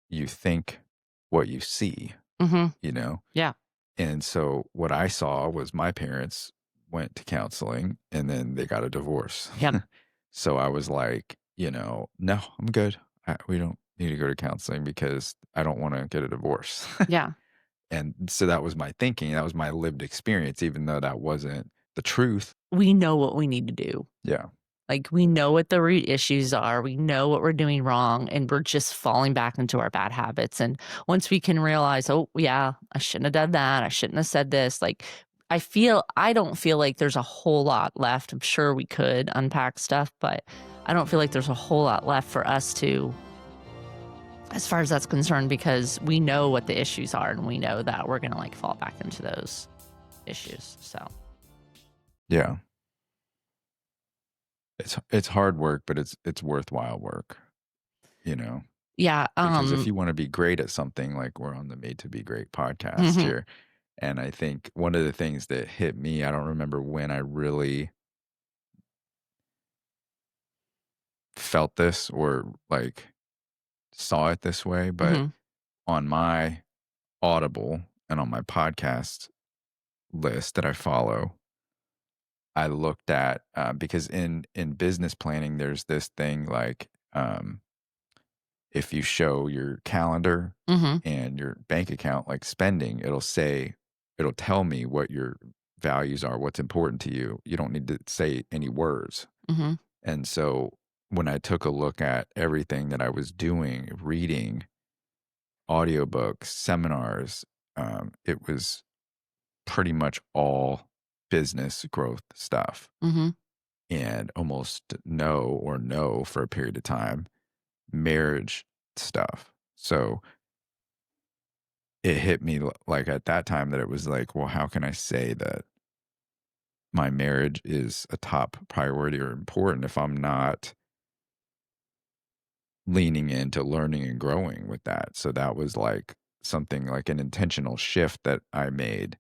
you think what you see, Mhm. you know? Yeah. And so what I saw was my parents went to counseling and then they got a divorce. Yep. So I was like, no, I'm good. We don't need to go to counseling because I don't want to get a divorce. Yeah. And so that was my thinking. That was my lived experience, even though that wasn't the truth. We know what we need to do. Yeah. Like, we know what the root issues are. We know what we're doing wrong, and we're just falling back into our bad habits. And once we can realize, oh, yeah, I shouldn't have done that. I shouldn't have said this. Like, I don't feel like there's a whole lot left. I'm sure we could unpack stuff, but I don't feel like there's a whole lot left for us to, as far as that's concerned, because we know what the issues are and we know that we're going to like fall back into those issues. So, Yeah. It's hard work, but it's worthwhile work, you know? yeah. Because if you wanna be great at something, like we're on the Made to Be Great podcast Mhm, here, and I think one of the things that hit me, I don't remember when I really felt this or, like, saw it this way, but mhm, on my Audible and on my podcast list that I follow, I looked at, because in business planning, there's this thing like, if you show your calendar mhm, and your bank account, like spending, it'll tell me what your values are, what's important to you. You don't need to say any words. mhm. And so when I took a look at everything that I was doing, reading, audiobooks, seminars, it was pretty much all business growth stuff Mhm. and almost no for a period of time, marriage stuff. So it hit me like at that time that it was like, well, how can I say that my marriage is a top priority or important if I'm not leaning into learning and growing with that? So that was like something like an intentional shift that I made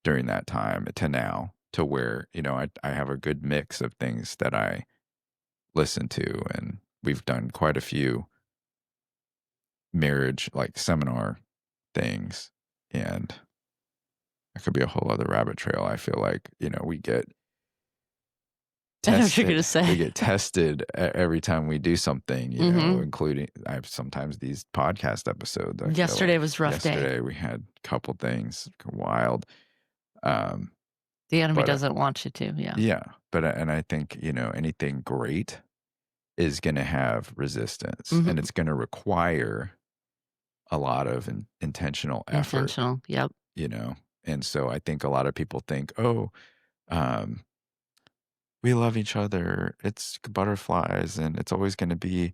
during that time to now to where, I have a good mix of things that I listen to. And we've done quite a few marriage like seminar things. And it could be a whole other rabbit trail. I feel like, I know what you're gonna we say. get tested every time we do something, Mhm. including I have sometimes these podcast episodes, I feel Yesterday like was a rough day. yesterday we had a couple things wild. Um, The enemy but doesn't want you to, yeah. yeah, and I think, anything great is going to have resistance and Mhm. it's going to require a lot of intentional effort, Intentional, yep. you know? And so I think a lot of people think, oh, um, we love each other. It's butterflies and it's always going to be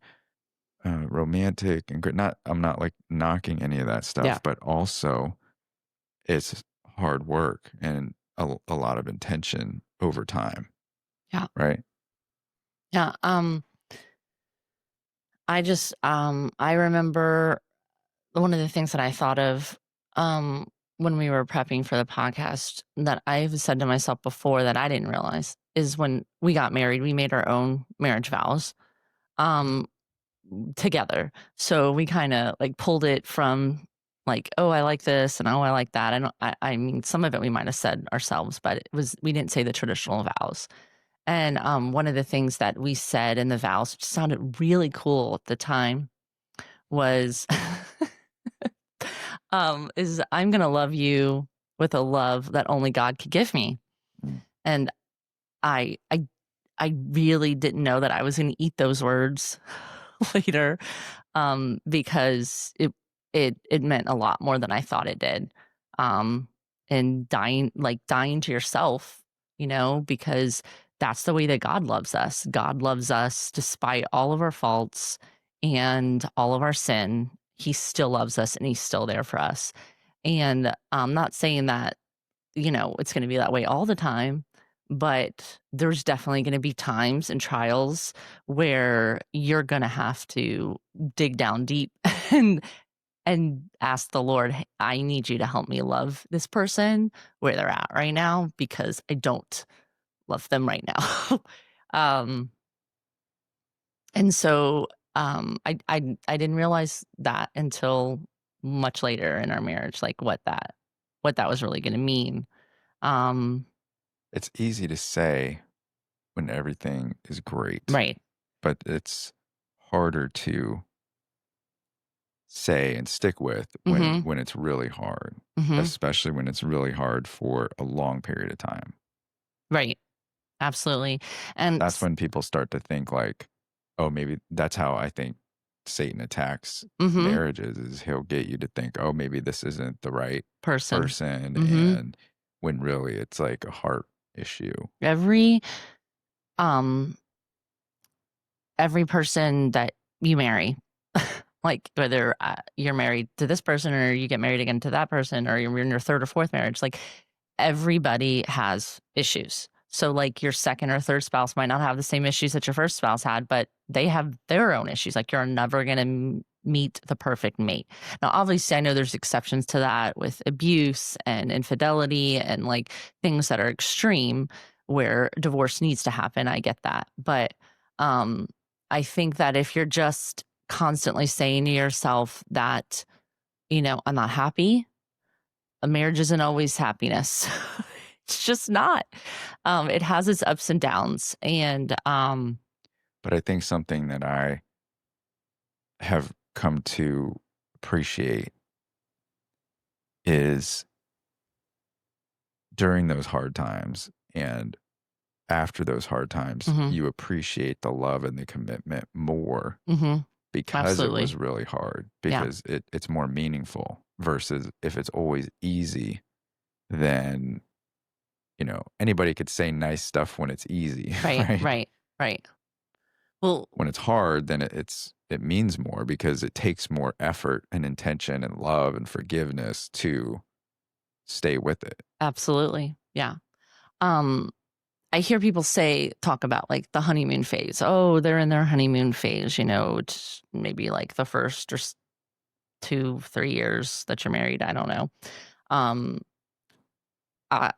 romantic and good. I'm not like knocking any of that Yeah, stuff, but also it's hard work and a lot of intention over time, yeah, right? yeah, I remember one of the things that I thought of, when we were prepping for the podcast that I've said to myself before that I didn't realize is when we got married, we made our own marriage vows, um, together. So we kinda, like, pulled it from, like, "Oh, I like this," and, "Oh, I like that." I mean, some of it we might have said ourselves, but we didn't say the traditional vows. And, one of the things that we said in the vows, which sounded really cool at the time, was, is, "I'm gonna love you with a love that only God could give me." Mm. And I I I really didn't know that I was gonna eat those words later, because it meant a lot more than I thought it did. Um, and dying to yourself, because that's the way that God loves us. God loves us despite all of our faults and all of our sin. He still loves us and he's still there for us. And I'm not saying that, it's going to be that way all the time, but there's definitely going to be times and trials where you're going to have to dig down deep and ask the Lord, "Hey, I need you to help me love this person where they're at right now because I don't love them right now." um and so I didn't realize that until much later in our marriage, like what that was really gonna mean. Um, It's easy to say when everything is great, right. but it's harder to say and stick with Mhm. when it's really hard, Mhm. especially when it's really hard for a long period of time. Right. Absolutely. And That's when people start to think like, "Oh, maybe that's how I think Satan attacks mhm. marriages is he'll get you to think, oh, maybe this isn't the right Person. person,' Mhm. and when really it's like a heart issue." Every um every person that you marry, like whether you're married to this person or you get married again to that person or you're in your third or fourth marriage, like everybody has issues. So like your second or third spouse might not have the same issues that your first spouse had, but they have their own issues. Like you're never going to meet the perfect mate. Now, obviously, I know there's exceptions to that with abuse and infidelity and like things that are extreme where divorce needs to happen. I get that. But um, I think that if you're just constantly saying to yourself that, I'm not happy, a marriage isn't always happiness. It's just not. It has its ups and downs. And But I think something that I have come to appreciate is during those hard times and after those hard times, mhm, you appreciate the love and the commitment more mhm, because it absolutely. was really hard, Yeah. because it's more meaningful versus if it's always easy, then, anybody could say nice stuff when it's easy, Right, right? right, right. Well, When it's hard, then it means more because it takes more effort and intention and love and forgiveness to stay with it. absolutely. Yeah. Um, I hear people talk about like the honeymoon phase. Oh, they're in their honeymoon phase, it's maybe like the first or 2, 3 years that you're married. I don't know. Um, I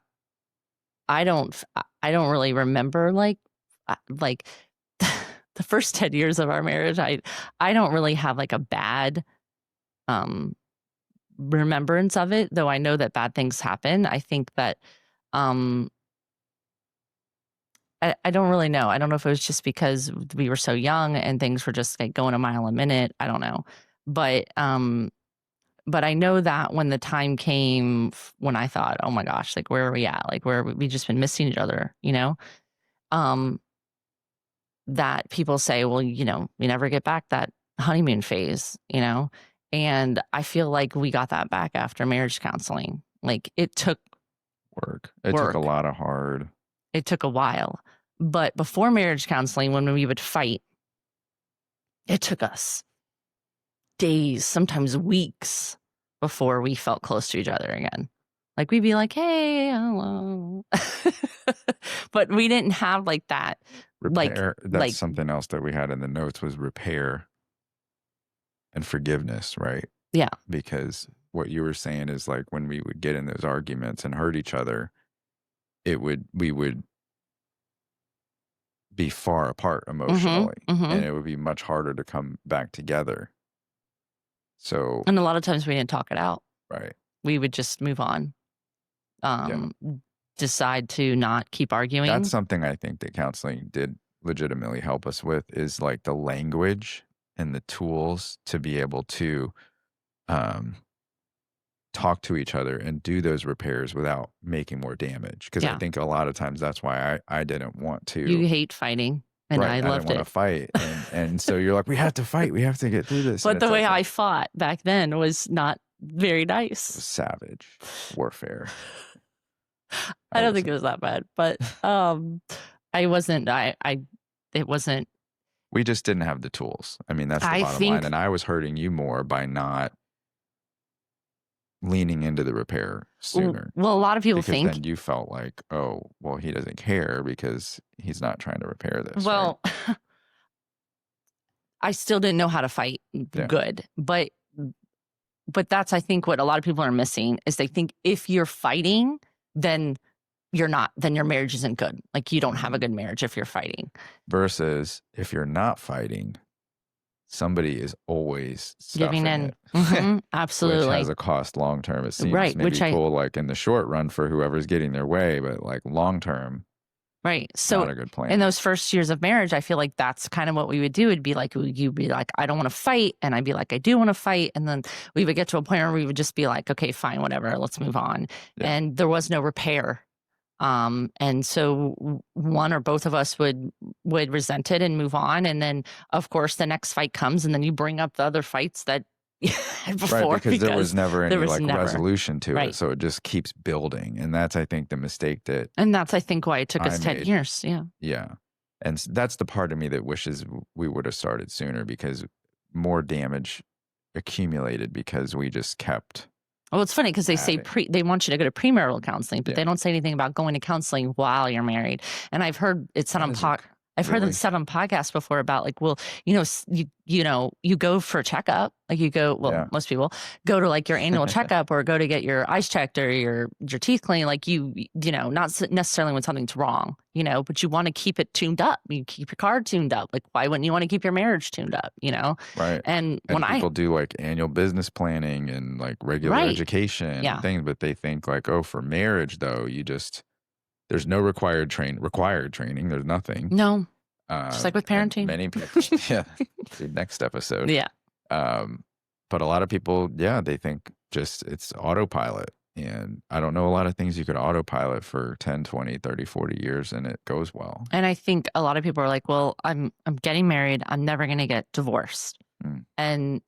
I don't really remember like the first 10 years of our marriage. I don't really have like a bad um remembrance of it, though I know that bad things happen. I think that um I don't really know. I don't know if it was just because we were so young and things were just like going a mile a minute. I don't know. But but I know that when the time came when I thought, "Oh my gosh, like where are we at? Like where we just been missing each other?" Um that people say, "Well, we never get back that honeymoon phase?" And I feel like we got that back after marriage counseling. Like it took Work. It took a work. lot of hard. It took a while. But before marriage counseling, when we would fight, it took us days, sometimes weeks before we felt close to each other again. Like we'd be like, "Hey, hello." But we didn't have like that like Repair, that's like something else that we had in the notes was repair and forgiveness, right? yeah. Because what you were saying is like when we would get in those arguments and hurt each other, we would be far apart Mhm. emotionally, and Mhm. it would be much harder to come back together. So, And a lot of times we didn't talk it out. right. We would just move on. Yeah. Um, decide to not keep That's arguing. something I think that counseling did legitimately help us with is like the language and the tools to be able to um talk to each other and do those repairs without making more damage. Because I Yeah. think a lot of times that's why I didn't want to. You hate fighting, and Right, I I didn't loved wanna it. fight, and so you're like, "We have to fight, we have to get through this," and But it's the way like, I "Oh." fought back then was not very It was nice. savage warfare. I I don't think it wasn't. was that bad, but, I wasn't I it wasn't We just didn't have the tools. I mean, that's the I bottom line, think and I was hurting you more by not leaning into the repair sooner, well, a lot of people because think then you felt like, "Oh, well, he doesn't care because he's not trying to repair this," right? well, I still didn't know how to fight Yeah. good, but that's I think what a lot of people are missing is they think if you're fighting, then then your marriage isn't good. Like you don't have a Mhm. good marriage if you're fighting. Versus if you're not fighting, somebody is always Giving stuffing in. it, which has Absolutely. a cost long term. It seems Right, maybe which I cool, like, in the short run for whoever's getting their way, but, like, long term, right. So not a good in plan. those first years of marriage, I feel like that's kind of what we would do. It'd be like you'd be like, I don't want to fight, and I'd be like, I do want to fight, and then we would get to a point where we would just be like, okay, fine, whatever, let's move on. Yeah. And there was no repair. And so one or both of us would resent it and move on. And then of course the next fight comes, and then you bring up the other fights that you had Right, before because there was because never there any, was like, never resolution to it, right. so it just keeps building, and that's, I think, the mistake that And that's I think why it took I us 10 made. years. Yeah. Yeah, and that's the part of me that wishes we would have started sooner because more damage accumulated because we just kept Well, it's funny because they say adding. they want you to go to premarital counseling, but Yeah. they don't say anything about going to counseling while you're married. And I've heard it said How on does it I've heard it really? said on podcasts before about like, well, you go for a checkup, like you go, well, Yeah. most people go to like your annual checkup or go to get your eyes checked or your teeth cleaned, like not necessarily when something's wrong, but you want to keep it tuned up. You keep your car tuned up. Like, why wouldn't you want to keep your marriage tuned up? Right, And and when I people do, like, annual business planning and, like, regular right, education and yeah, things, but they think, like, "Oh, for marriage, though, there's no required training, there's nothing." no, just like with And parenting. many people yeah, the next episode. Yeah. Um, but a lot of people, yeah, they think just it's autopilot, and I don't know a lot of things you could autopilot for 10, 20, 30, 40 years, and it goes well. And I think a lot of people are like, "Well, I'm getting married. I'm never going to get divorced." Mm, And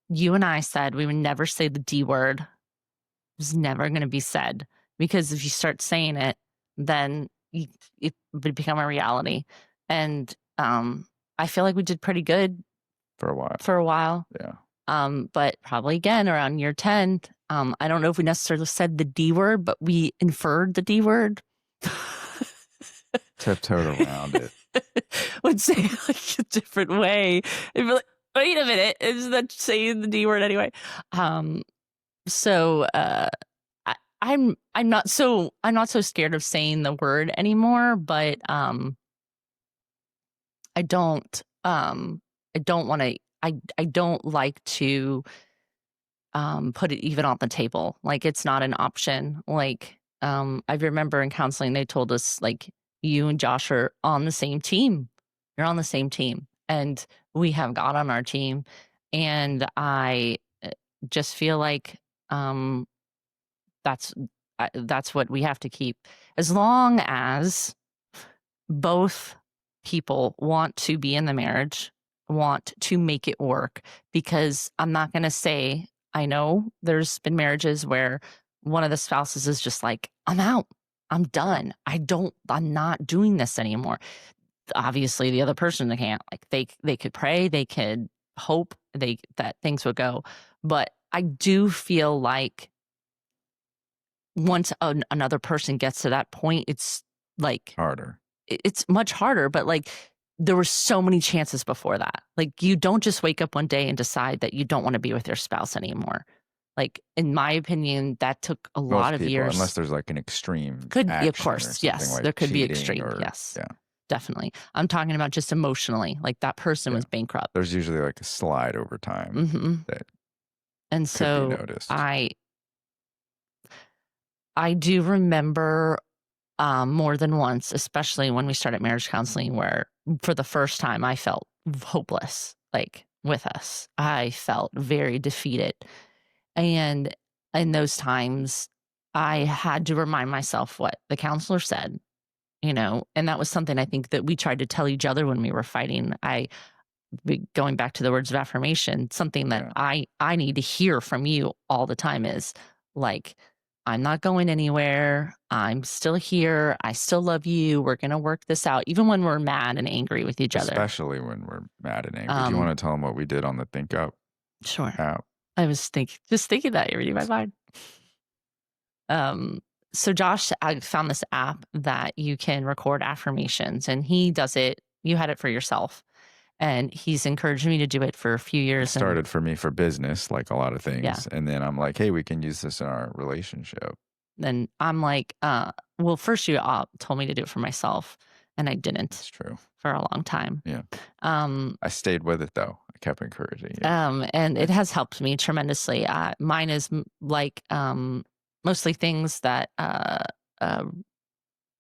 you and I said we would never say the D word. It was never going to be said because if you start saying it, then it would become a reality. And I feel like we did pretty good for a while, for a while. yeah. But probably again around year 10, I don't know if we necessarily said the D word, but we inferred the D word. Tiptoed around it. Would say it like a different way. And be like, wait a minute, is that saying the D word anyway? Um, so I, I'm not so scared of saying the word anymore, but I don't I don't want to I don't like to put it even on the table. Like it's not an option. Like I remember in counseling they told us like you and Josh are on the same team. You're on the same team. And we have God on our team. And I just feel like um that's that's what we have to keep. As long as both people want to be in the marriage, want to make it work, because I'm not going to say, I know there's been marriages where one of the spouses is just like, I'm out. I'm Yeah, done. I'm not doing this anymore. Obviously the other person they can't like they could pray, they could hope that things would go. But I do feel like once another person gets to that point, it's like harder. it's much harder, but like there were so many chances before that. Like you don't just wake up one day and decide that you don't want to be with your spouse anymore. Like in my opinion, that took a lot Most of people, unless years. there's, like, an extreme Could be, of action or course, something yes, like there could be cheating extreme. or Yes, yeah, definitely. I'm talking about just emotionally. Like that person yeah. was bankrupt. There's usually, like, a slide over time Hmm. that And could be so noticed. I do remember more than once, especially when we started marriage counseling, where for the first time I felt hopeless, like with us. I felt very defeated. And in those times, I had to remind myself what the counselor said, and that was something I think that we tried to tell each other when we were fighting. Going back to the words of affirmation, something that Yeah. I need to hear from you all the time is like, I'm not going anywhere. I'm still here. I still love you. We're going to work this out, even when we're mad and angry with each other. Especially when we're mad and angry. Do you Um, wanna tell them what we did on the Think Up sure. app? I was just thinking that you're reading my mind. Um, so Josh, I found this app that you can record affirmations, and he does it. You had it for yourself, and he's encouraged me to do it for a few It years. And started for me for business, like a lot of yeah, things, and then I'm like, "Hey, we can use this in our relationship." then I'm like, well, first you told me to do it for myself, and I It's didn't true. for a long time. Yeah. Um, I stayed with it, though. I kept encouraging you. And it Nice. has helped me tremendously. Mine is like mostly things that uh,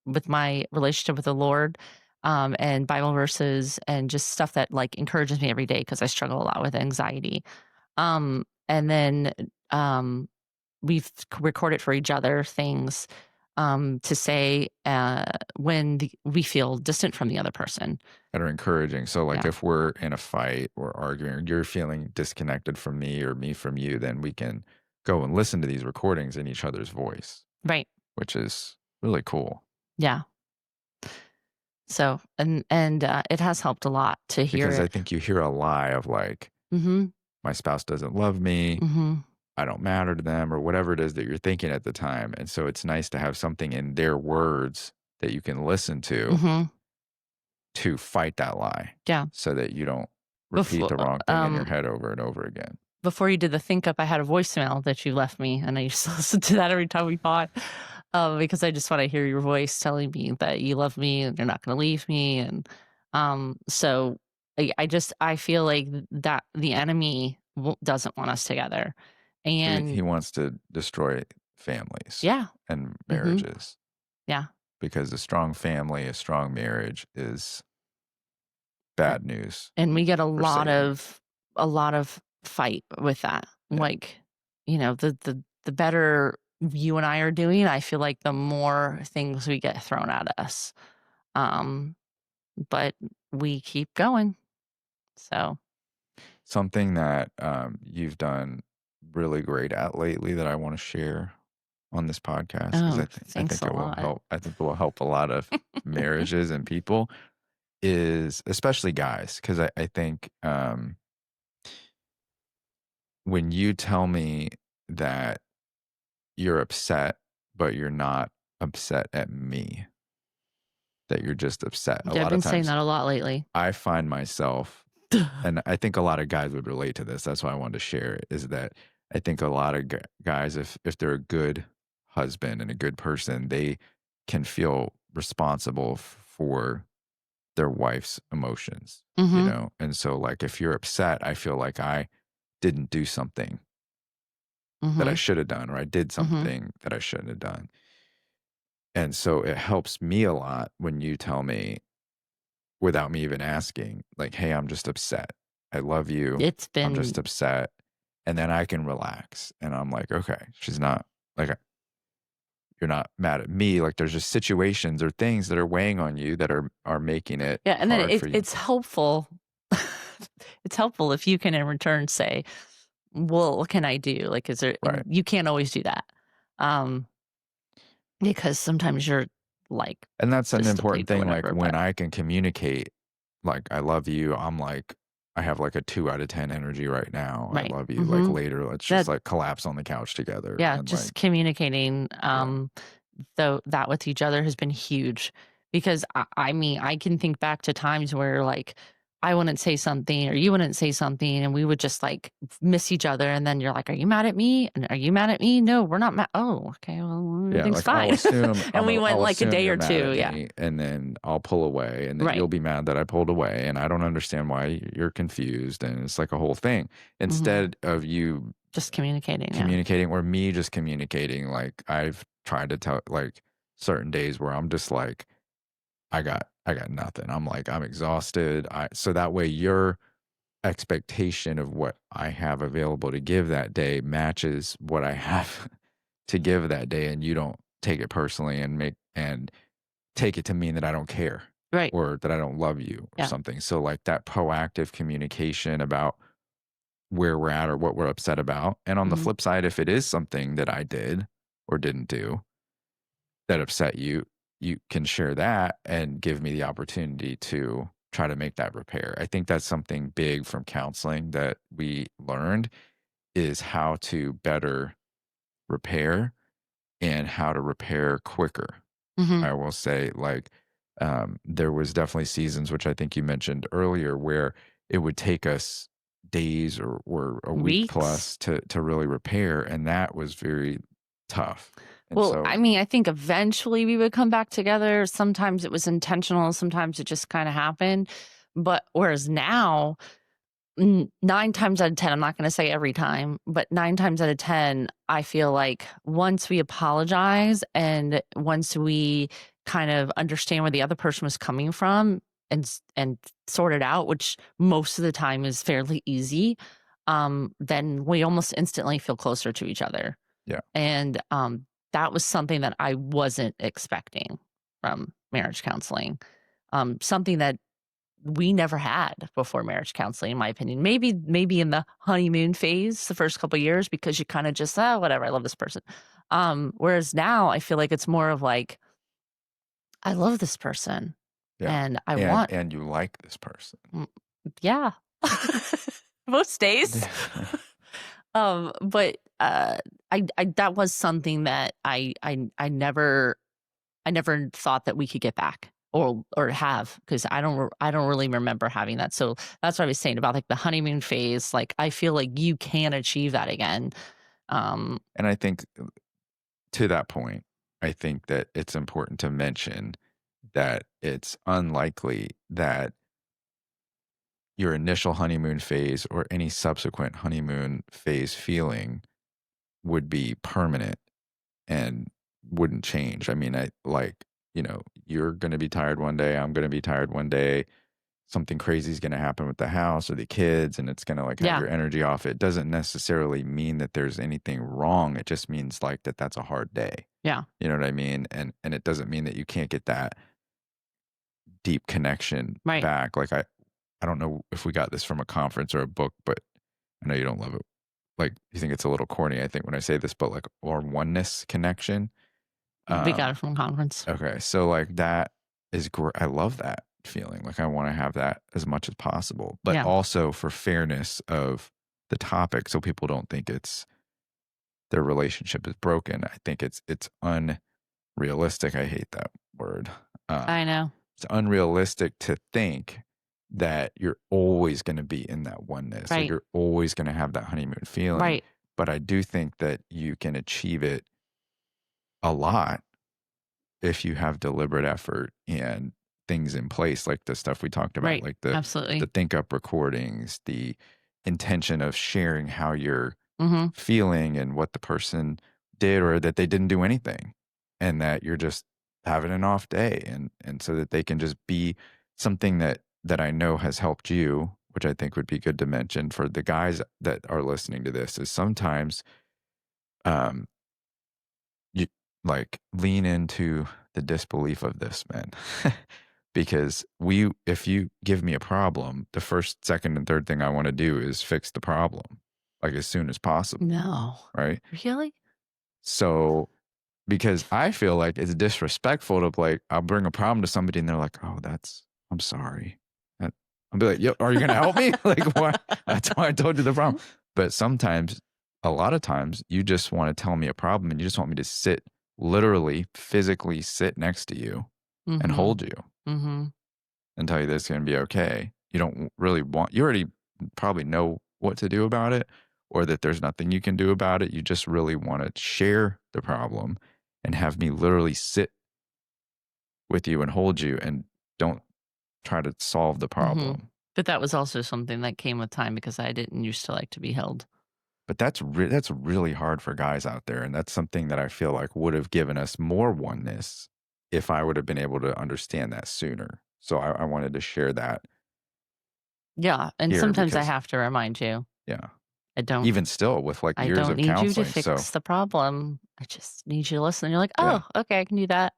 with my relationship with the Lord, and Bible verses and just stuff that like encourages me every day because I struggle a lot with anxiety. And then um, we've recorded for each other things to say when we feel distant from the other person. That are encouraging. So, like, Yeah, if we're in a fight or arguing, or you're feeling disconnected from me or me from you, then we can go and listen to these recordings in each other's voice, right. which is really cool Yeah. So and it has helped a lot to hear because I it. think you hear a lie of like, Mhm. my spouse doesn't love me, Mhm. I don't matter to them, or whatever it is that you're thinking at the time. And so it's nice to have something in their words that you can listen Mhm. to fight that lie Yeah. so that you don't repeat Before the wrong thing in your head over and over again. before you did the think up, I had a voicemail that you left me, and I used to listen to that every time we fought, because I just want to hear your voice telling me that you love me and you're not going to leave me, and so I feel like that the enemy doesn't want us together, So he and wants to destroy families yeah, and hmm marriages yeah, because a strong family, a strong marriage is a- bad news and we get for Satan. a lot of fight with that, Yeah. like the better you and I are doing, I feel like the more things we get thrown at us. Um, but we keep going. So, Something that you've done really great at lately that I want to share on this podcast because oh, I thanks think a it will lot. help. I think it will help a lot of marriages and people is especially guys because I think when you tell me that you're upset, but you're not upset at me, that you're just upset. A Yeah, I've lot of been saying times that a lot lately. I find myself, and I think a lot of guys would relate to this. That's why I wanted to share it. Is that I think a lot of guys, if they're a good husband and a good person, they can feel responsible for their wife's emotions, you Mhm. know. And so, like, if you're upset, I feel like I didn't do something that I Mhm. should have done, or I did Mhm. something that I shouldn't have done. And so it helps me a lot when you tell me without me even asking, like, "Hey, I'm just upset. I love you. It's I'm just been upset." And then I can relax and I'm like, "Okay, she's not like you're not mad at me." Like there's just situations or things that are weighing on you that are making it yeah, and then hard for you. it's helpful. It's helpful if you can in return say, "Well, what can I do?" Like, is there and Right. you can't always do that. Um, because sometimes you're, like, And that's an just important depleted or thing, like, whatever, when but I can communicate, like, "I love you," I'm like I have, like, a 2 out of 10 energy right now. "I right. love you." Like, Mhm. later, let's just, That like, collapse on the couch together yeah, and, like just communicating, yeah. though that with each other has been huge because I mean, I can think back to times where like I wouldn't say something or you wouldn't say something and we would just like miss each other. And then you're like, are you mad at me? And are you mad at me? No, we're not mad. Oh, okay. Well, Yeah, everything's like, I'll fine. assume And we went I'll like a assume day you're or mad two. at Yeah. me, and then I'll pull away, and then Right. you'll be mad that I pulled away, and I don't understand why you're confused, and it's like a whole thing. hmm Instead of you Just communicating. Yeah. communicating or me just communicating, like, I've tried to tell like, certain days where I'm just like, I got nothing. I'm like, I'm exhausted. I so that way your expectation of what I have available to give that day matches what I have to give that day, and you don't take it personally and take it to mean that I don't care Right. or that I don't love you or Yeah. something. So like that proactive communication about where we're at or what we're upset about. And on the hmm flip side, if it is something that I did or didn't do that upset you, you can share that and give me the opportunity to try to make that repair. I think that's something big from counseling that we learned is how to better repair and how to repair quicker. hmm I will say, like, there was definitely seasons, which I think you mentioned earlier, where it would take us days or a week Weeks. plus to really repair, and that was very tough. And Well, I so, mean, I think eventually we would come back together. Sometimes it was intentional, sometimes it just kind of happened. But whereas now, 9 times out of 10, I'm not gonna say every time, but 9 times out of 10, I feel like once we apologize and once we kind of understand where the other person was coming from and sort it out, which most of the time is fairly easy, then we almost instantly feel closer to each other. Yeah. And, that was something that I wasn't expecting from marriage counseling. Something that we never had before marriage counseling, in my opinion. Maybe in the honeymoon phase, the first couple years, because you kinda just, "Oh, whatever, I love this person." Whereas now I feel like it's more of like, "I love this person, Yeah. and I want." And you like this person. Mm, yeah. Most days. But, I that was something that I never thought that we could get back or have, because I don't really remember having that. So that's what I was saying about like the honeymoon phase. Like I feel like you can achieve that again. Um, And I think to that point, I think that it's important to mention that it's unlikely that your initial honeymoon phase or any subsequent honeymoon phase feeling would be permanent and wouldn't change. I mean, you're going to be tired one day, I'm going to be tired one day. Something crazy is going to happen with the house or the kids and it's going to like have yeah, your energy off. It doesn't necessarily mean that there's anything wrong. It just means like that's a hard day. yeah, You know what I mean? And it doesn't mean that you can't get that deep connection right. back. Like I don't know if we got this from a conference or a book, but I know you don't love it. Like you think it's a little corny, I think, when I say this, but like or oneness connection. We got Um, it from a conference. okay. So like that is great. I love that feeling. Like I want to have that as much as possible, but Yeah, also for fairness of the topic, so people don't think it's their relationship is broken. I think it's unrealistic. I hate that word. I know. It's unrealistic to think that you're always going to be in that oneness or Right, you're always going to have that honeymoon feeling. right, But I do think that you can achieve it a lot if you have deliberate effort and things in place like the stuff we talked about, right. like the Absolutely. think up recordings, the intention of sharing how you're Mm-hmm. feeling and what the person did or that they didn't do anything and that you're just having an off day and so that they can just be something that I know has helped you, which I think would be good to mention for the guys that are listening to this is sometimes um you like lean into the disbelief of this, man. Because if you give me a problem, the first, second, and third thing I want to do is fix the problem, like as soon as possible, No, right? really? So because I feel like it's disrespectful to like I'll bring a problem to somebody and they're like, "Oh, I'm sorry." And I'll be like, "Yo, are you gonna help me?" Like, why? That's why I told you the problem. But sometimes, a lot of times, you just want to tell me a problem and you just want me to sit, literally, physically sit next to you and Mm-hmm. hold you Mm-hmm. and tell you that it's gonna be okay. You don't really want. You already probably know what to do about it, or that there's nothing you can do about it. You just really want to share the problem and have me literally sit with you and hold you and don't try to solve the Mm-hmm. problem. But that was also something that came with time because I didn't used to like to be held. But that's really hard for guys out there, and that's something that I feel like would have given us more oneness if I would have been able to understand that sooner. So I wanted to share that Yeah, and here sometimes I because have to remind you, yeah, I don't even still with like I years don't of need you to counseling. So fix the problem. I just need you to listen. And you're like, yeah, "Oh, okay, I can do that."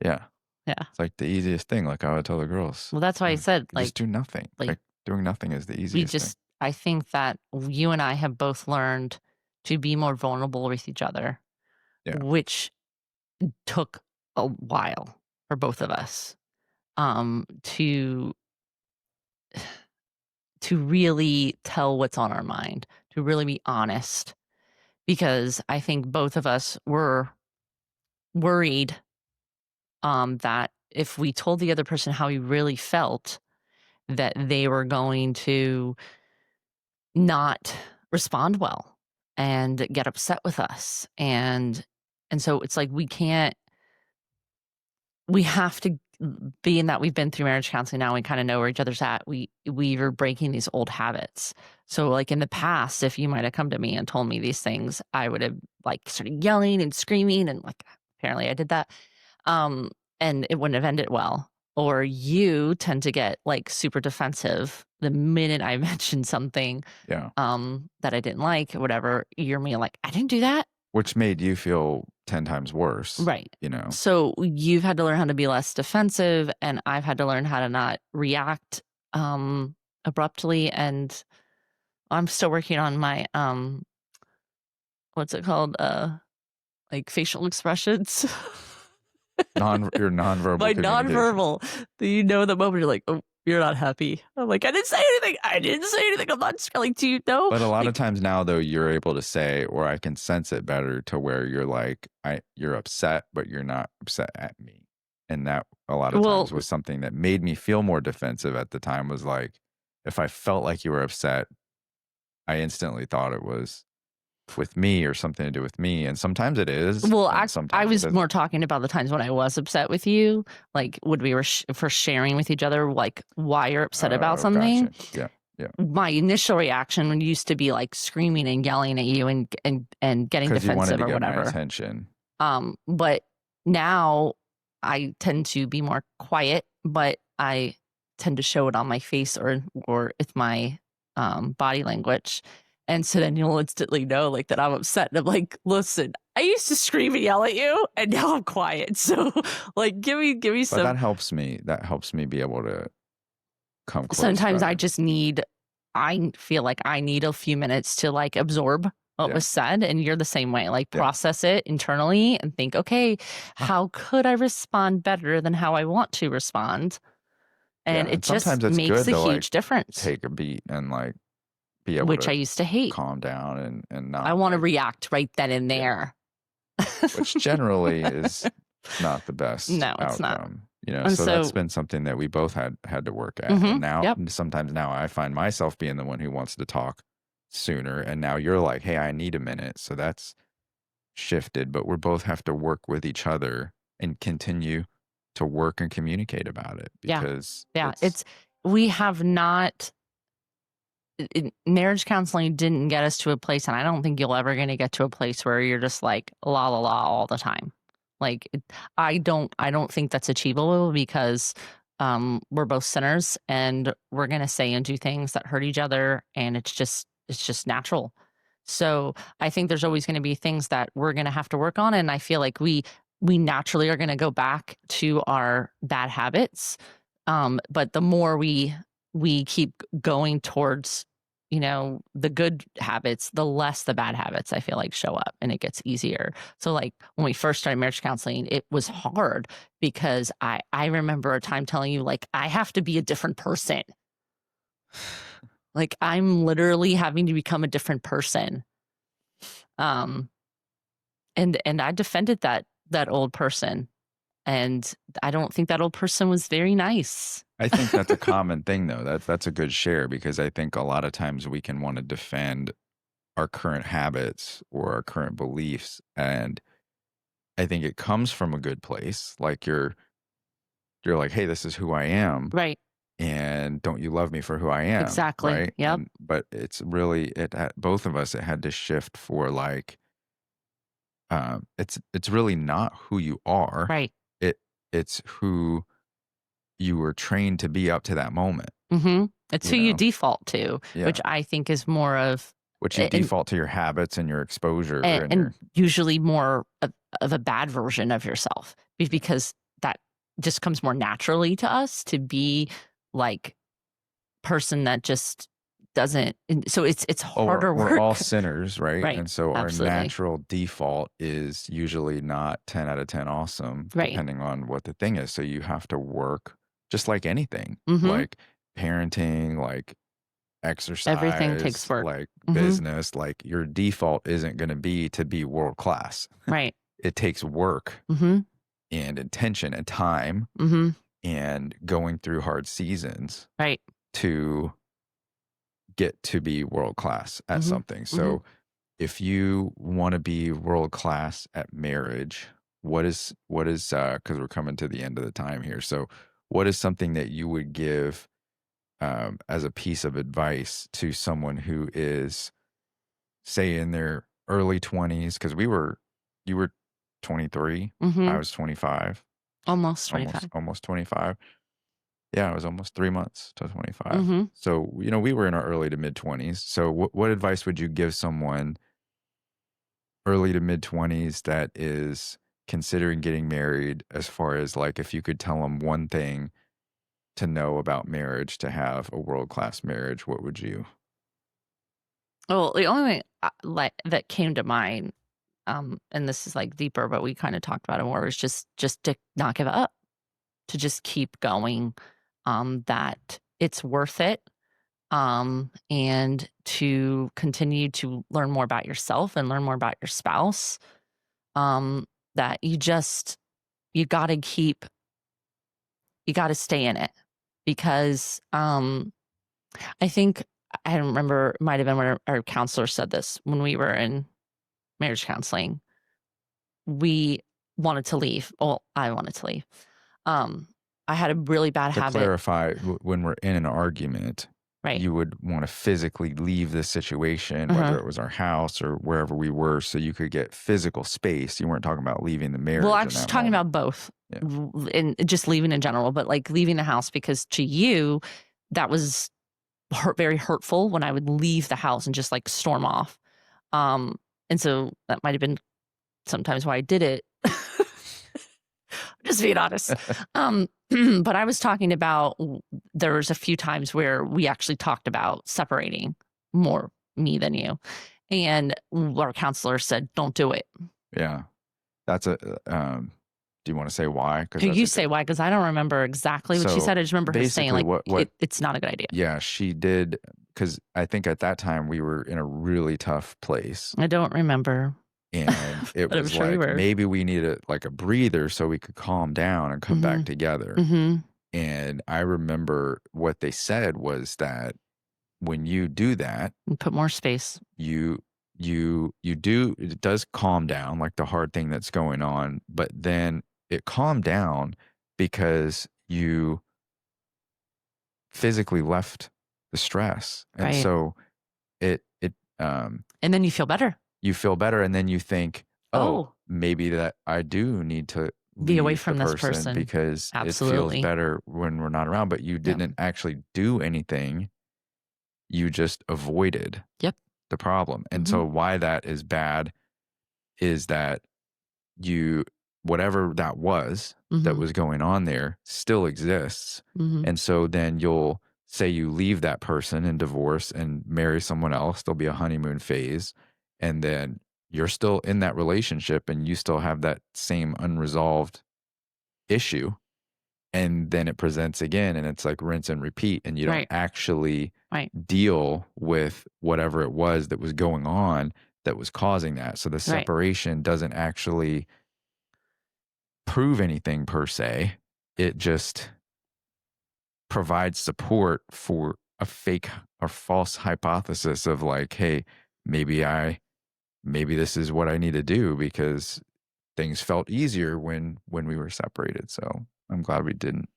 yeah, Yeah. it's like the easiest thing. Like I would tell the girls, Well, that's why I said, just do nothing. like Like doing nothing is the we easiest thing. just I think that you and I have both learned to be more vulnerable with each other, Yeah, which took a while for both of us, to really tell what's on our mind, to really be honest, because I think both of us were worried, that if we told the other person how we really felt, that they were going to not respond well and get upset with us. And so it's like we have to being that we've been through marriage counseling now, we kinda know where each other's at, we are breaking these old habits. So, like, in the past, if you might have come to me and told me these things, I would have, like, started yelling and screaming and, like, apparently I did that, um, and it wouldn't have ended well. Or you tend to get, like, super defensive the minute I mention something, Yeah. that I didn't like or whatever, you're me like, "I didn't do that." Which made you feel 10 times worse, Right. you know? So you've had to learn how to be less defensive, and I've had to learn how to not react abruptly. And I'm still working on my what's it called? Like facial expressions. Your nonverbal My communication. nonverbal. Do you know the moment you're like, oh, you're not happy? I'm like, I didn't say anything. I didn't say anything. I'm not like, do you know? But a lot of Like, times now, though, you're able to say, or I can sense it better to where you're like, you're upset, but you're not upset at me. And that a lot of well, times was something that made me feel more defensive at the time was like, if I felt like you were upset, I instantly thought it was with me or something to do with me. And sometimes it is, Well, and I sometimes it was more isn't. talking about the times when I was upset with you, like, when we were for sharing with each other, like, why you're upset about Oh, something. gotcha. Yeah. Yeah. My initial reaction used to be, like, screaming and yelling at you and getting Because you wanted defensive to or get my whatever. attention. But now I tend to be more quiet, but I tend to show it on my face or with my, body language, and so then you'll instantly know, like, that I'm upset, and I'm like, "Listen, I used to scream and yell at you, and now I'm quiet, so, like, give me But some." that helps me be able to come close Sometimes better. I feel like I need a few minutes to, like, absorb what Yeah. was said, and you're the same way, like, Yeah. process it internally and think, "Okay, how could I respond better than how I want to respond?" And Yeah, it and just sometimes it's makes good a to, like, huge difference, take a beat and, like, be able which I to used to hate. calm down and I not, wanna like, react right then and yeah, there. which generally is not the best No, it's not. outcome, you know, And so that's so been something that we both had to work at, and mhm, now yep, sometimes now I find myself being the one who wants to talk sooner, and now you're like, "Hey, I need a minute," so that's shifted, but we both have to work with each other and continue to work and communicate about it yeah, because yeah, it's we have not marriage counseling didn't get us to a place, and I don't think you're ever gonna get to a place where you're just like, "La, la, la," all the time. Like, I don't think that's achievable because, we're both sinners, and we're gonna say and do things that hurt each other, and it's just natural. So, I think there's always gonna be things that we're gonna have to work on, and I feel like we naturally are gonna go back to our bad habits, but the more we keep going towards, the good habits, the less the bad habits I feel like show up and it gets easier. So like when we first started marriage counseling, it was hard because I remember a time telling you like I have to be a different person. Like I'm literally having to become a different person. Um and I defended that old person, and I don't think that old person was very nice. I think that's a common thing though. That's a good share because I think a lot of times we can want to defend our current habits or our current beliefs, and I think it comes from a good place. Like you're like, "Hey, this is who I am, Right. and don't you love me for who I am?" Exactly. Right? Yep. And but it's really both of us it had to shift for like it's really not who you are. Right. It it's who you were trained to be up to that moment, Mhm. It's you who you know? default to, Yeah. which I think is more of Which you and default to your habits and your exposure and and and your usually more of a bad version of yourself yeah. because that just comes more naturally to us to be like person that just doesn't, and so it's Oh, harder we're all work. sinners, right? Right. And so our Absolutely. natural default is usually not 10 out of 10 awesome, Right. depending on what the thing is. So you have to work just like anything, Mhm. like parenting, like Everything takes exercise, work. like Mhm. business, like your default isn't going to be world class. Right. It takes work Mhm. and intention and time Mhm. and going through hard seasons Right. to get to be world class at Mhm. something. Mhm. So if you want to be world class at marriage, because we're coming to the end of the time here. So what is something that you would give as a piece of advice to someone who is, say, in their early 20s? Because you were 23, I Mhm. was 25, Almost almost 25. almost 25. Yeah, it was almost 3 months to 25. Mhm. So, we were in our early to mid 20s. So, what advice would you give someone early to mid 20s that is considering getting married, as far as like if you could tell them one thing to know about marriage to have a world class marriage, what would you? Well, the only thing, like, that came to mind, and this is, like, deeper, but we kinda talked about it more, is just to not give up, to just keep going, that it's worth it, and to continue to learn more about yourself and learn more about your spouse, um, that you gotta keep you gotta stay in it because, I think I don't remember, it might have been when our counselor said this when we were in marriage counseling. We wanted to leave. Well, I wanted to leave. Um, I had a really bad To habit. clarify, when we're in an argument, Right. you would want to physically leave the situation, Uh-huh. whether it was our house or wherever we were, so you could get physical space. You weren't talking about leaving the Well, marriage I'm in just that talking moment. about both, Yeah. and just leaving in general, but like leaving the house because to you, that was very hurtful when I would leave the house and just like storm off. Um, and so that might have been sometimes why I did it. Just being honest. But I was talking about there was a few times where we actually talked about separating, more me than you. And our counselor said, "Don't do it." Yeah. That's a do you wanna say why? Because that's You a say good. why? Because I don't remember exactly what she So, said. I just remember her saying, basically like, what it's not a good idea. yeah, she did, because I think at that time we were in a really tough place, I don't remember, and it but I'm was sure you like, were. maybe we need like a breather so we could calm down and come back Mhm. together, Mhm. and I remember what they said was that when you do that, And put more space. you you do it does calm down, like, the hard thing that's going on, but then it calmed down because you physically left the stress, and Right. so it And then you feel better. you feel better, and then you think, "Oh, Oh, maybe that I do need to be away leave the from this person person. because it feels Absolutely. better when we're not around," but you Yep. didn't actually do anything, you just avoided Yep. the problem, and Mhm. so why that is bad is that you whatever that Mhm. was going on there still exists. Mhm. And so then you'll say you leave that person and divorce and marry someone else. There'll be a honeymoon phase. And then you're still in that relationship and you still have that same unresolved issue. And then it presents again and it's like rinse and repeat. And you don't Right. actually Right. deal with whatever it was that was going on that was causing that. So the Right. separation doesn't actually prove anything per se. It just provides support for a fake or false hypothesis of like, hey, maybe I maybe this is what I need to do because things felt easier when we were separated. So I'm glad we didn't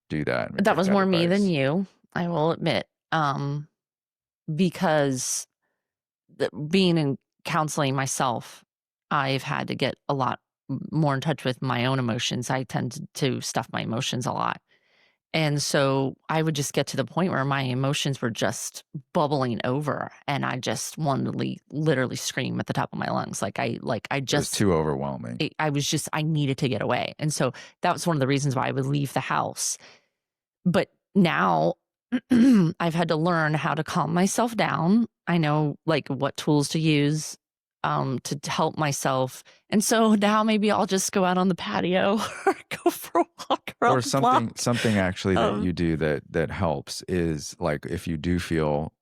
do that and we That took was that more me than advice. you, I will admit. Because being in counseling myself, I've had to get a lot more in touch with my own emotions. I tend to stuff my emotions a lot. And so I would just get to the point where my emotions were just bubbling over and I just wanted to literally scream at the top of my lungs. I It was just too overwhelming. I was just I needed to get away. And so that was one of the reasons why I would leave the house. But now I've had to learn how to calm myself down. I know, like, what tools to use, to help myself, and so now maybe I'll just go out on the patio or go for a walk around Or the something block. something actually that Um you do that helps is like if you do feel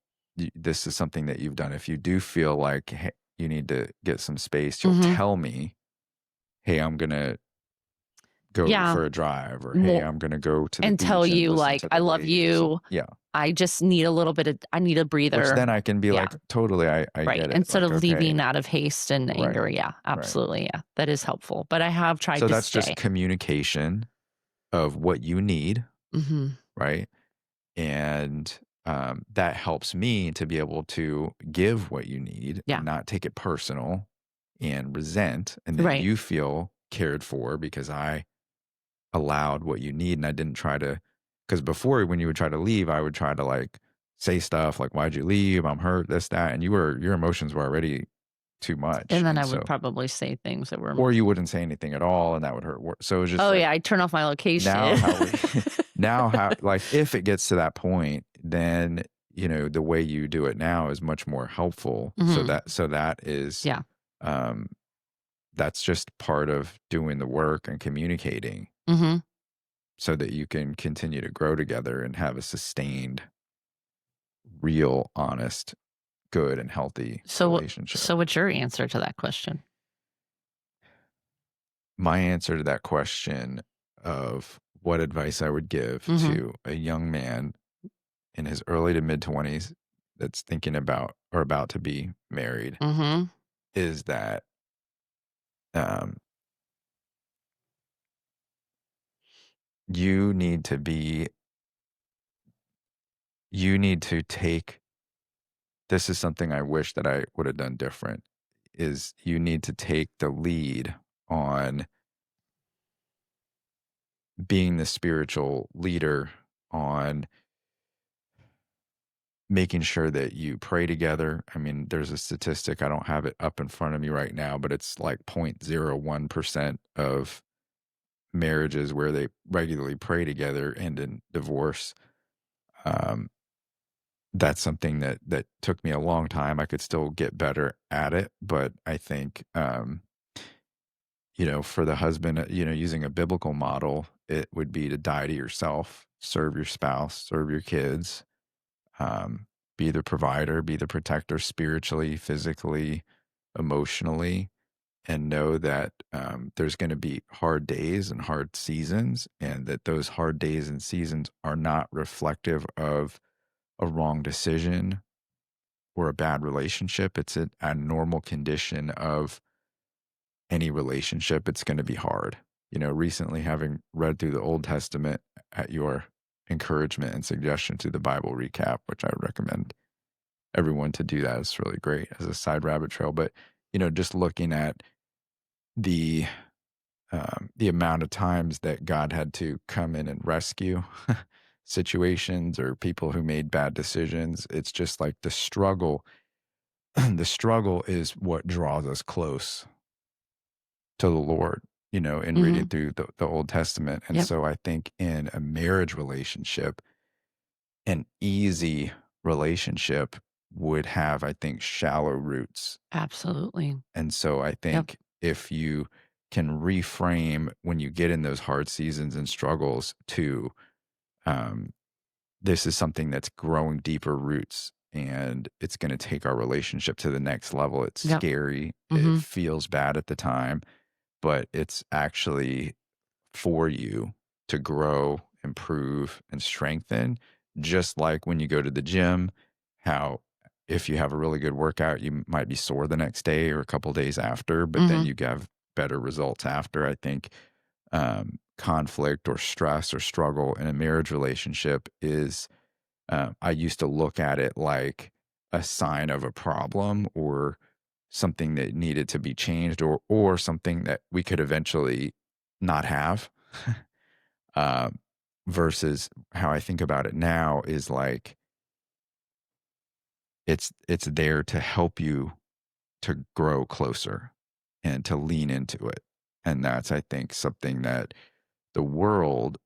this is something that you've done. If you do feel like, hey, you need to get some space, you'll Mhm. tell me, "Hey, I'm gonna go Yeah, for a drive," or "Hey, more I'm gonna go to the and tell beach and you, listen like, to "I the love waves." you," Yeah. I just need a little bit of I need a Which breather. then I can be Yeah, like, "Totally, I right, get it." instead Like, of "Okay." leaving out of haste and Right, anger, yeah, right. absolutely, yeah, that is helpful, but I have tried So to that's just stay. communication of what you need, Mhm, right? And, that helps me to be able to give what you need yeah, and not take it personal and resent, and that right, you feel cared for because I allowed what you need and I didn't try to. Because before when you would try to leave, I would try to, like, say stuff like, "Why'd you leave? I'm hurt," this, that, and your emotions were already too much, and then and I would so probably say things that were or you wouldn't say anything at all, and that would hurt so it was just oh, like, yeah, I'd turn off my now location. how we now how like, if it gets to that point, then, the way you do it now is much more helpful, Mhm, so that is, yeah, um that's just part of doing the work and communicating mhm. so that you can continue to grow together and have a sustained, real, honest, good, and healthy relationship. So what's your answer to that question? My answer to that question of what advice I would give Mhm, to a young man in his early to mid 20s that's thinking about or about to be married mhm, is that, um, you need to be you need to take this is something I wish that I would have done different, is you need to take the lead on being the spiritual leader, on making sure that you pray together. I mean, there's a statistic, I don't have it up in front of me right now, but it's like 0.01% of marriages where they regularly pray together end in divorce. Um, that's something that took me a long time. I could still get better at it, but I think, for the husband, using a biblical model, it would be to die to yourself, serve your spouse, serve your kids, um, be the provider, be the protector spiritually, physically, emotionally, and know that, there's going to be hard days and hard seasons, and that those hard days and seasons are not reflective of a wrong decision or a bad relationship. It's a normal condition of any relationship. It's going to be hard. Recently having read through the Old Testament at your encouragement and suggestion to the Bible recap, which I recommend everyone to do that. It's really great as a side rabbit trail. But, just looking at the the amount of times that God had to come in and rescue situations or people who made bad decisions. It's just like the struggle. The struggle is what draws us close to the Lord, in reading mhm, through the Old Testament. And yep, so I think in a marriage relationship, an easy relationship would have, I think, shallow roots. absolutely, And so I yep, think if you can reframe when you get in those hard seasons and struggles to, um, this is something that's growing deeper roots and it's going to take our relationship to the next level. It's yep, scary. It mhm, feels bad at the time, but it's actually for you to grow, improve, and strengthen. Just like when you go to the gym, how if you have a really good workout, you might be sore the next day or a couple days after, but then mhm, you have better results after. I think, conflict or stress or struggle in a marriage relationship is, I used to look at it like a sign of a problem or something that needed to be changed or something that we could eventually not have. um, versus how I think about it now is like it's there to help you to grow closer and to lean into it. And that's I think something that the world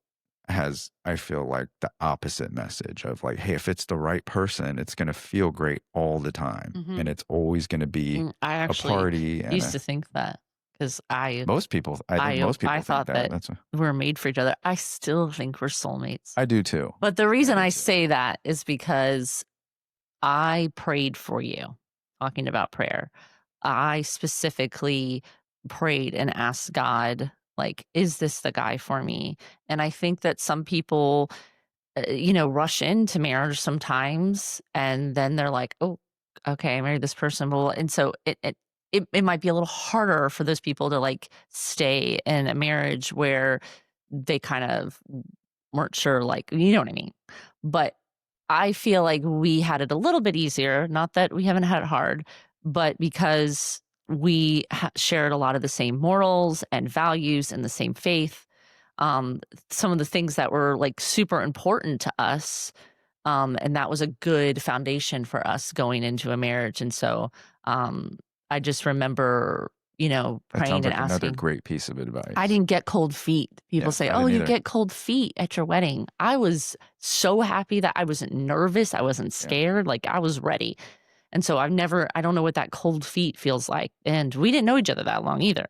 has, I feel like, the opposite message of like, hey, if it's the right person, it's going to feel great all the time. And mhm. it's always going to be I a actually party and used a to think that because I think most I people think thought that. that That's a, we're made for each other. I still think we're soulmates. I do too. But the I reason do I too. say that is because I prayed for you, talking about prayer. I specifically prayed and asked God, like, "Is this the guy for me?" And I think that some people rush into marriage sometimes, and then they're like, "Oh, okay, I married this person," blah, blah, and so it might be a little harder for those people to, like, stay in a marriage where they kind of weren't sure, like, you know what I mean? But I feel like we had it a little bit easier, not that we haven't had it hard, but because we shared a lot of the same morals and values and the same faith, um, some of the things that were, like, super important to us, and that was a good foundation for us going into a marriage, and so, I just remember, That praying sounds and like another asking. great piece of I advice. didn't get cold feet. People Yeah, say, I "Oh, didn't you either. get cold feet at your wedding." I was so happy that I wasn't nervous, I wasn't Yeah. scared, like, I was ready, and so I don't know what that cold feet feels like, and we didn't know each other that long either,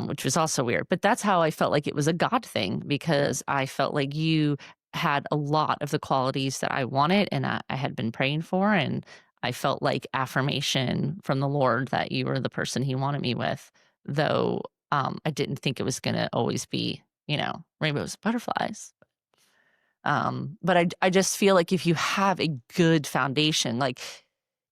which was also weird, but that's how I felt like it was a God thing Yeah. because I felt like you had a lot of the qualities that I wanted and I had been praying for, and I felt like affirmation from the Lord that you were the person He wanted me with, though, I didn't think it was gonna always be, rainbows and butterflies. But I just feel like if you have a good foundation, like,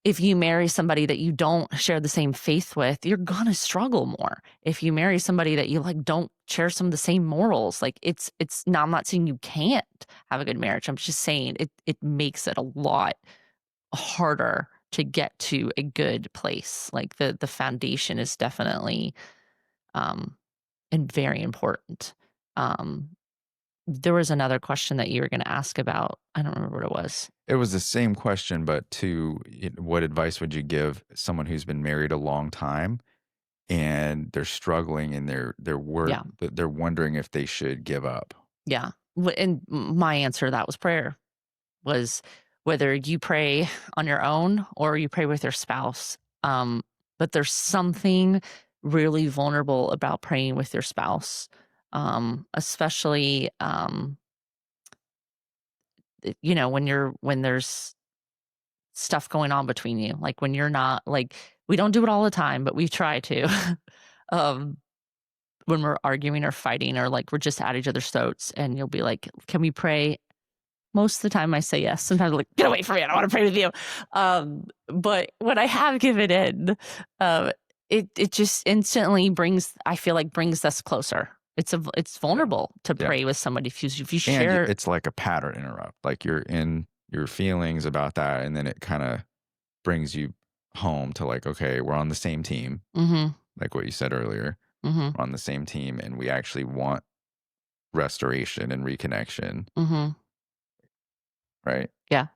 if you marry somebody that you don't share the same faith with, you're gonna struggle more. If you marry somebody that you, like, don't share some of the same morals, like, it's now I'm not saying you can't have a good marriage, I'm just saying it makes it a lot harder to get to a good place. Like, the foundation is definitely, um, and very important. Um, there was another question that you were gonna ask about, I don't remember what it was. It was the same question, but what advice would you give someone who's been married a long time and they're struggling and Yeah, they're wondering if they should give up? yeah. And my answer to that was prayer. Was whether you pray on your own or you pray with your spouse. But there's something really vulnerable about praying with your spouse, especially, when there's stuff going on between you, like when you're not like we don't do it all the time, but we try to. um, when we're arguing or fighting or like we're just at each other's throats, and you'll be like, "Can we pray?" Most of the time I say yes. Sometimes I'm like, "Get away from me, I don't wanna pray with you." But when I have given in, uh, it just instantly I feel like brings us closer. It's Yeah. vulnerable to Yeah. pray with somebody if you And share. it's like a pattern interrupt. Like you're in your feelings about that, and then it kind of brings you home to like, okay, we're on the same team, Mhm, like what you said earlier. mhm, We're on the same team, and we actually want restoration and reconnection, mhm. right? Yeah.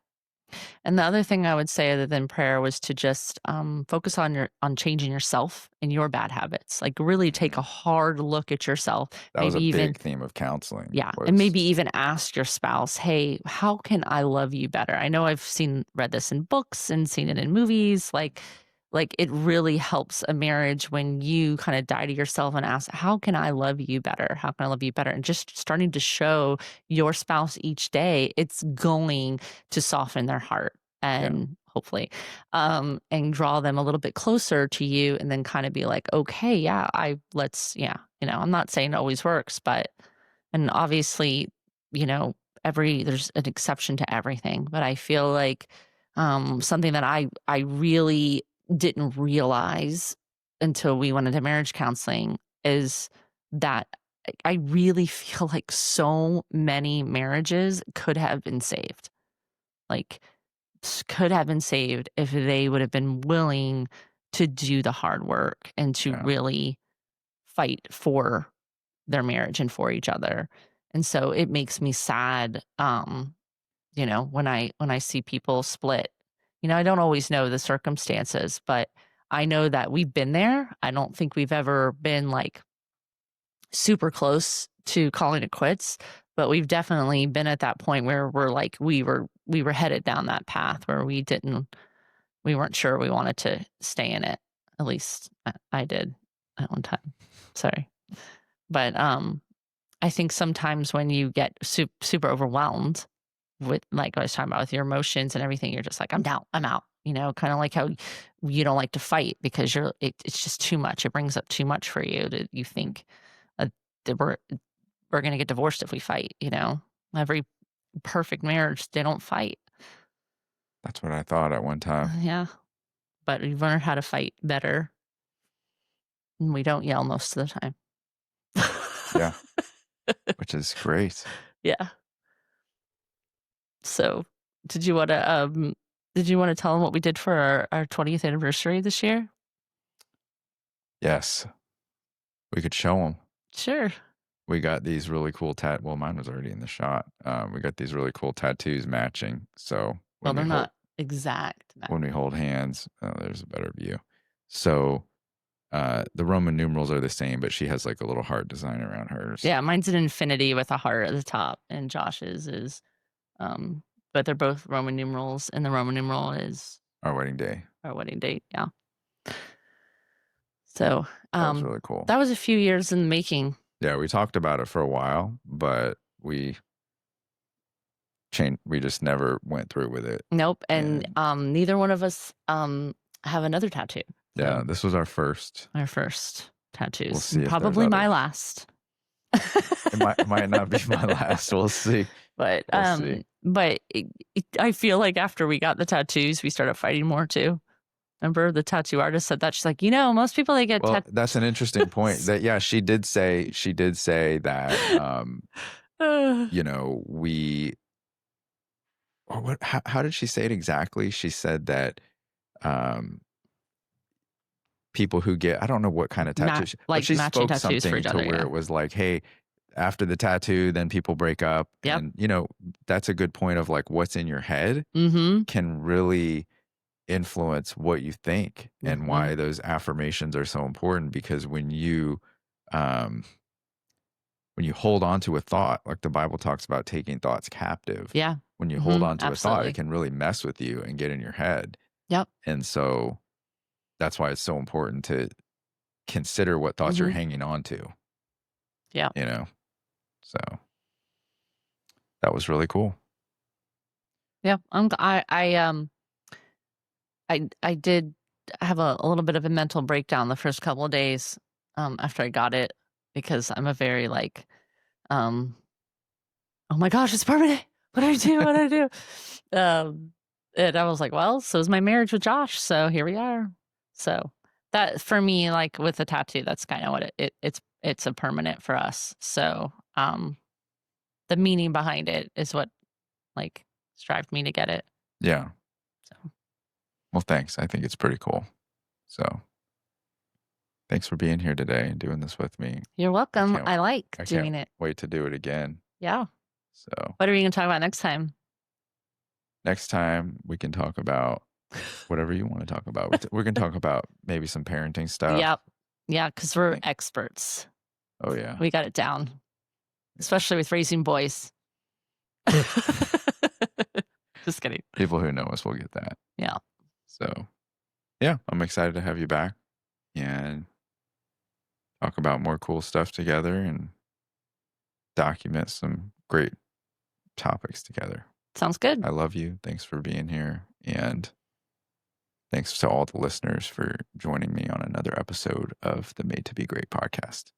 And the other thing I would say other than prayer was to just, focus on changing yourself and your bad habits. Like, really take a Mhm. hard look at yourself, That was maybe a even. big theme of counseling. Yeah, and Was maybe even ask your spouse, "Hey, how can I love you better?" I know I've read this in books and seen it in movies, like it really helps a marriage when you kinda die to yourself and ask, "How can I love you better? How can I love you better?" And just starting to show your spouse each day, it's going to soften their heart yeah, and hopefully, and draw them a little bit closer to you and then kinda be like, "Okay, yeah, I'm not saying it always works, but." And obviously, you know, there's an exception to everything, but I feel like, something that I really didn't realize until we went into marriage counseling is that I really feel like so many marriages could have been saved. Like, could have been saved if they would have been willing to do the hard work and to yeah. really fight for their marriage and for each other. And so it makes me sad, when I see people split. I don't always know the circumstances, but I know that we've been there. I don't think we've ever been like super close to calling it quits, but we've definitely been at that point where we're like we were headed down that path where we weren't sure we wanted to stay in it. At least I did at one time. Sorry. But I think sometimes when you get super overwhelmed with, like I was talking about, with your emotions and everything, you're just like, I'm down, I'm out. Kind of like how you don't like to fight because it's just too much. It brings up too much for you. You think uh, that we're going to get divorced if we fight. Every perfect marriage, they don't fight. That's what I thought at one time. Yeah, but we've learned how to fight better, and we don't yell most of the time. Yeah, which is great. Yeah. So, did you wanna, did you wanna tell them what we did for our 20th anniversary this year? Yes, we could show them. Sure. We got these really cool well, mine was already in the shot. We got these really cool tattoos matching, so Well, they're not exact when we matching. hold hands, oh, there's a better view. So, the Roman numerals are the same, but she has, like, a little heart design around hers. Yeah, mine's an infinity with a heart at the top, and Josh's is, um but they're both Roman numerals, and the Roman numeral is Our wedding day. our wedding date, yeah. So, That was really cool. that was a few years in the making. Yeah, we talked about it for a while, but we just never went through with it, Nope, and, and neither one of us, have another tattoo, yeah, so this was our first. our first We'll tattoos, see and if there's probably my others. last. It might not be my last, we'll see. But, We'll see. I feel like after we got the tattoos, we started fighting more too. Remember the tattoo artist said that? She's like, most people, they get Well, tattoos." that's an interesting point that yeah, she did say that, we or what how did she say it exactly? She said that, um, people who get I don't know what kind of tattoo Not but like she matching spoke tattoos for something each to other, where yeah. it was like, "Hey, after the tattoo, then people break up," Yep. and, that's a good point of, like, what's in your head Mhm. can really influence what you think and Mhm. why those affirmations are so important because um when you hold on to a thought, like the Bible talks about taking thoughts captive, Yeah. when you hold Mhm. on to a thought, it Absolutely. can really mess with you and get in your head. Yep. And so that's why it's so important to consider what thoughts you're Mhm. hanging on to, Yep. you know? So that was really cool. Yep. I did have a little bit of a mental breakdown the first couple of days, after I got it because I'm a very, like, um "Oh my gosh, it's permanent. What do I do? What do I do?" And I was like, "Well, so is my marriage with Josh, so here we are." So, that for me, like, with the tattoo, that's kinda what it's a permanent for us. So, the meaning behind it is what, like, strived me to get it. Yeah. So, Well, thanks. I think it's pretty cool. So thanks for being here today and doing this with me. you're I welcome. can't I like I can't doing it. wait to do it again. Yeah. So What are we gonna talk about next time? next time we can talk about whatever you want to talk about. We can talk about maybe some parenting stuff. Yep. Yeah, because 'cause I we're think. experts. Oh yeah. We got it down, Yeah. especially with raising boys. Just kidding. People who know us will get that. Yeah. So yeah, I'm excited to have you back and talk about more cool stuff together and document some great topics together. Sounds good. I love you. Thanks for being here. And thanks to all the listeners for joining me on another episode of the Made to Be Great podcast.